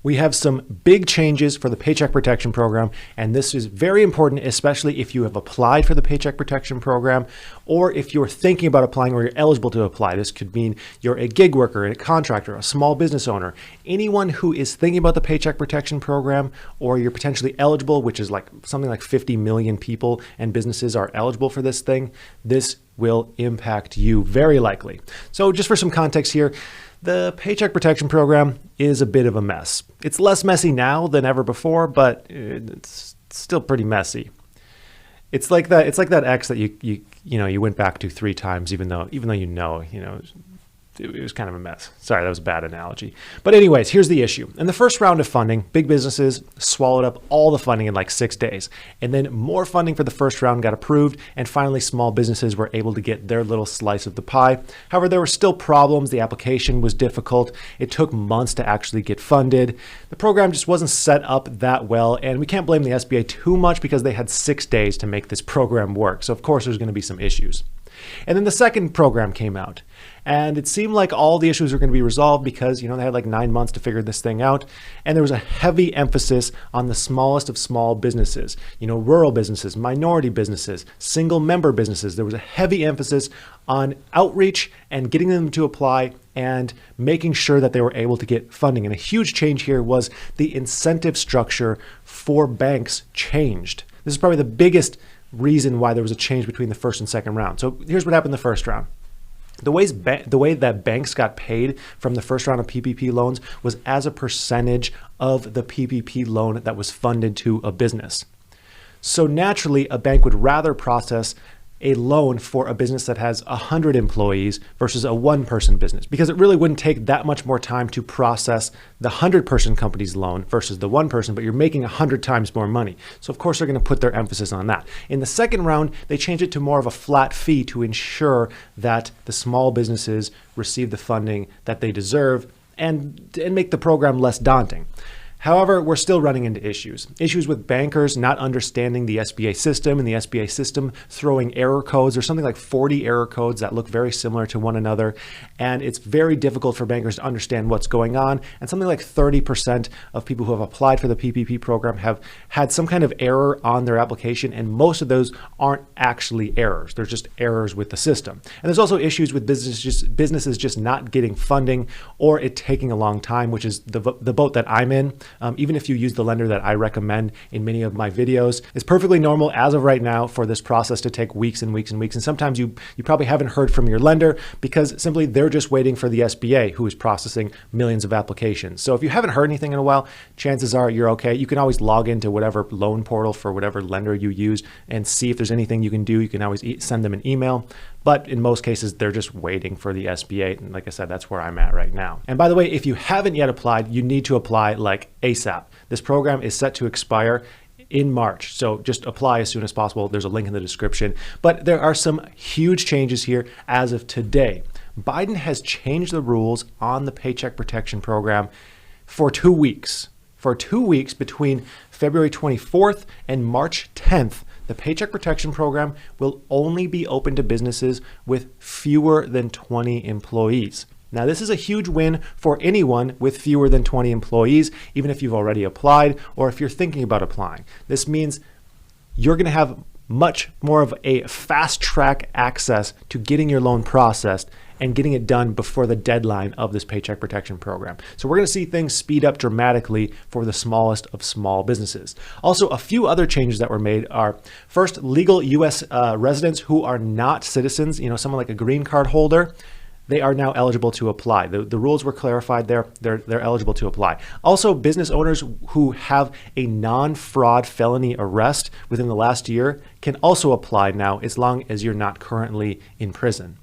We have some big changes for the Paycheck Protection Program, and this is very important, especially if you have applied for the Paycheck Protection Program, or if you're thinking about applying or you're eligible to apply. This could mean you're a gig worker, a contractor, a small business owner, anyone who is thinking about the Paycheck Protection Program, or you're potentially eligible, which is like something like 50 million people and businesses are eligible for this thing. This will impact you very likely. So just for some context here, the Paycheck Protection Program is a bit of a mess. It's less messy now than ever before, but it's still pretty messy. It's like that. It's like that ex that you went back to 3 times, even though it was kind of a mess. Sorry, that was a bad analogy. But anyways, here's the issue. In the first round of funding, big businesses swallowed up all the funding in like 6 days. And then more funding for the first round got approved. And finally, small businesses were able to get their little slice of the pie. However, there were still problems. The application was difficult. It took months to actually get funded. The program just wasn't set up that well. And we can't blame the SBA too much because they had 6 days to make this program work. So of course, there's going to be some issues. And then the second program came out, and it seemed like all the issues were going to be resolved because, they had like 9 months to figure this thing out. And there was a heavy emphasis on the smallest of small businesses, rural businesses, minority businesses, single member businesses. There was a heavy emphasis on outreach and getting them to apply and making sure that they were able to get funding. And a huge change here was the incentive structure for banks changed. This is probably the biggest reason why there was a change between the first and second round. So here's what happened in the first round. The way that banks got paid from the first round of PPP loans was as a percentage of the PPP loan that was funded to a business. So naturally, a bank would rather process a loan for a business that has 100 employees versus a one-person business, because it really wouldn't take that much more time to process the 100-person company's loan versus the one person, but you're making 100 times more money. So of course they're going to put their emphasis on that. In the second round, they changed it to more of a flat fee to ensure that the small businesses receive the funding that they deserve and make the program less daunting. However, we're still running into issues with bankers not understanding the SBA system and the SBA system throwing error codes. There's something like 40 error codes that look very similar to one another. And it's very difficult for bankers to understand what's going on. And something like 30% of people who have applied for the PPP program have had some kind of error on their application. And most of those aren't actually errors. They're just errors with the system. And there's also issues with businesses just not getting funding or it taking a long time, which is the boat that I'm in. Even if you use the lender that I recommend in many of my videos, it's perfectly normal as of right now for this process to take weeks and weeks and weeks. And sometimes you probably haven't heard from your lender because simply they're just waiting for the SBA, who is processing millions of applications. So if you haven't heard anything in a while, chances are you're okay. You can always log into whatever loan portal for whatever lender you use and see if there's anything you can do. You can always send them an email. But in most cases, they're just waiting for the SBA. And like I said, that's where I'm at right now. And by the way, if you haven't yet applied, you need to apply like ASAP. This program is set to expire in March. So just apply as soon as possible. There's a link in the description. But there are some huge changes here as of today. Biden has changed the rules on the Paycheck Protection Program for 2 weeks. For 2 weeks between February 24th and March 10th, the Paycheck Protection Program will only be open to businesses with fewer than 20 employees. Now, this is a huge win for anyone with fewer than 20 employees, even if you've already applied or if you're thinking about applying. This means you're going to have much more of a fast track access to getting your loan processed and getting it done before the deadline of this Paycheck Protection Program. So we're going to see things speed up dramatically for the smallest of small businesses. Also, a few other changes that were made are, first, legal U.S. Residents who are not citizens, someone like a green card holder, they are now eligible to apply. The rules were clarified there. They're eligible to apply. Also, business owners who have a non-fraud felony arrest within the last year can also apply now as long as you're not currently in prison.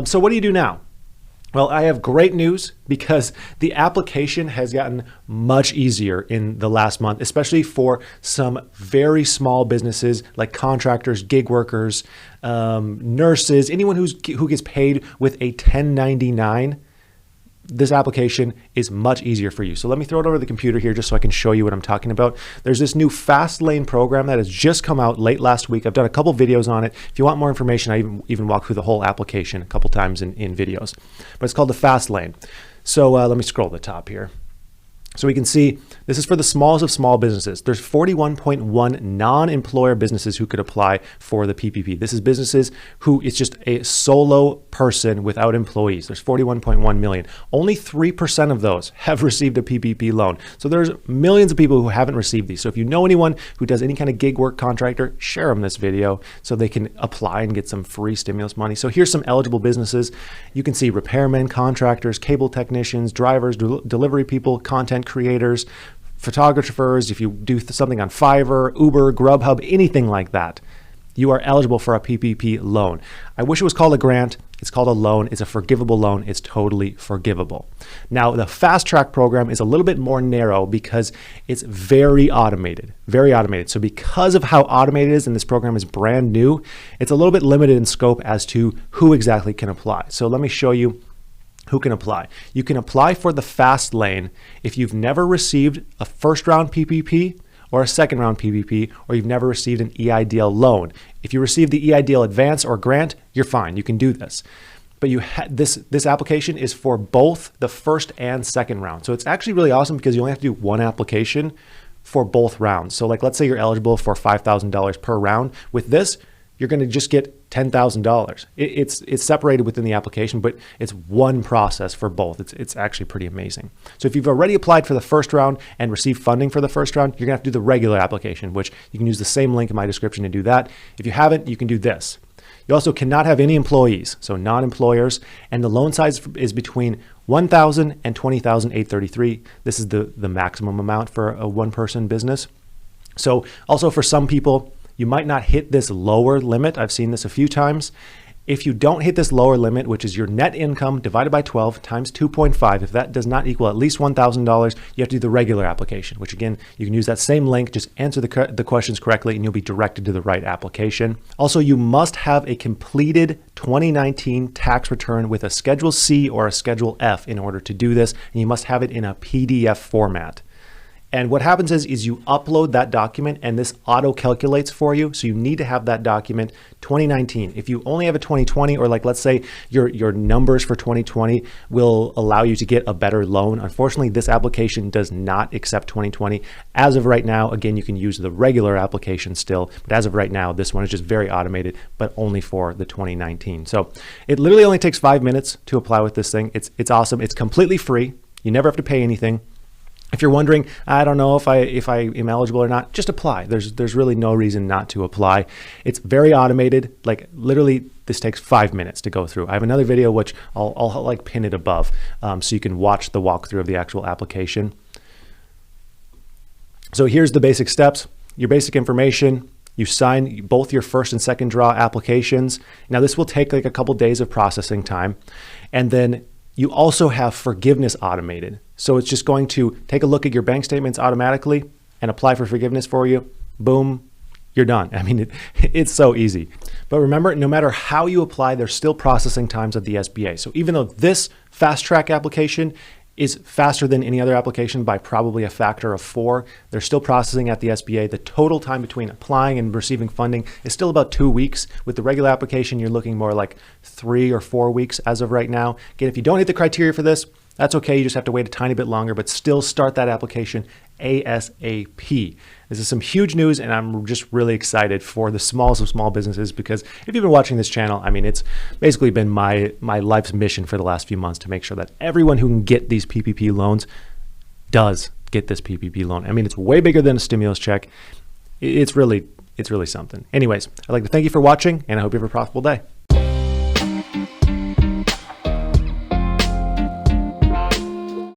So what do you do now? Well, I have great news because the application has gotten much easier in the last month, especially for some very small businesses like contractors, gig workers, nurses, anyone who gets paid with a 1099. This application is much easier for you. So let me throw it over the computer here just so I can show you what I'm talking about. There's this new Fast Lane program that has just come out late last week. I've done a couple videos on it. If you want more information, I even walk through the whole application a couple times in videos. But it's called the Fast Lane. So let me scroll to the top here. So we can see this is for the smallest of small businesses. There's 41.1 non-employer businesses who could apply for the PPP. This is businesses who it's just a solo person without employees. There's 41.1 million. Only 3% of those have received a PPP loan. So there's millions of people who haven't received these. So if you know anyone who does any kind of gig work contractor, share them this video so they can apply and get some free stimulus money. So here's some eligible businesses. You can see repairmen, contractors, cable technicians, drivers, delivery people, content creators, photographers. If you do something on Fiverr, Uber, Grubhub, anything like that, you are eligible for a PPP loan. I wish it was called a grant. It's called a loan. It's a forgivable loan. It's totally forgivable. Now, the fast track program is a little bit more narrow because it's very automated, very automated. So because of how automated it is, and this program is brand new, it's a little bit limited in scope as to who exactly can apply. So let me show you who can apply. You can apply for the fast lane if you've never received a first round PPP or a second round PPP, or you've never received an EIDL loan. If you receive the EIDL advance or grant, you're fine. You can do this. But this application is for both the first and second round. So it's actually really awesome because you only have to do one application for both rounds. So like, let's say you're eligible for $5,000 per round. With this, you're going to just get $10,000. It's separated within the application, but it's one process for both. It's actually pretty amazing. So if you've already applied for the first round and received funding for the first round, you're going to have to do the regular application, which you can use the same link in my description to do that. If you haven't, you can do this. You also cannot have any employees, so non-employers, and the loan size is between $1,000 and $20,833. This is the maximum amount for a one-person business. So also for some people, you might not hit this lower limit. I've seen this a few times. If you don't hit this lower limit, which is your net income divided by 12 times 2.5, if that does not equal at least $1,000, you have to do the regular application, which again, you can use that same link, just answer the questions correctly and you'll be directed to the right application. Also, you must have a completed 2019 tax return with a Schedule C or a Schedule F in order to do this, and you must have it in a PDF format. And what happens is you upload that document and this auto calculates for you. So you need to have that document 2019. If you only have a 2020, or like, let's say your numbers for 2020 will allow you to get a better loan. Unfortunately, this application does not accept 2020. As of right now, again, you can use the regular application still, but as of right now, this one is just very automated, but only for the 2019. So it literally only takes 5 minutes to apply with this thing. It's awesome. It's completely free. You never have to pay anything. If you're wondering, I don't know if I am eligible or not, just apply. There's really no reason not to apply. It's very automated. Like literally, this takes 5 minutes to go through. I have another video which I'll like pin it above, so you can watch the walkthrough of the actual application. So here's the basic steps. Your basic information. You sign both your first and second draw applications. Now this will take like a couple days of processing time, and then you also have forgiveness automated. So it's just going to take a look at your bank statements automatically and apply for forgiveness for you. Boom, you're done. I mean, it's so easy. But remember, no matter how you apply, there's still processing times at the SBA. So even though this fast track application is faster than any other application by probably a factor of 4, they're still processing at the SBA. The total time between applying and receiving funding is still about 2 weeks. With the regular application, you're looking more like 3 or 4 weeks as of right now. Again, if you don't hit the criteria for this, that's okay. You just have to wait a tiny bit longer, but still start that application ASAP. This is some huge news, and I'm just really excited for the smallest of small businesses, because if you've been watching this channel, I mean, it's basically been my life's mission for the last few months to make sure that everyone who can get these PPP loans does get this PPP loan. I mean, it's way bigger than a stimulus check. It's really something. Anyways, I'd like to thank you for watching, and I hope you have a profitable day.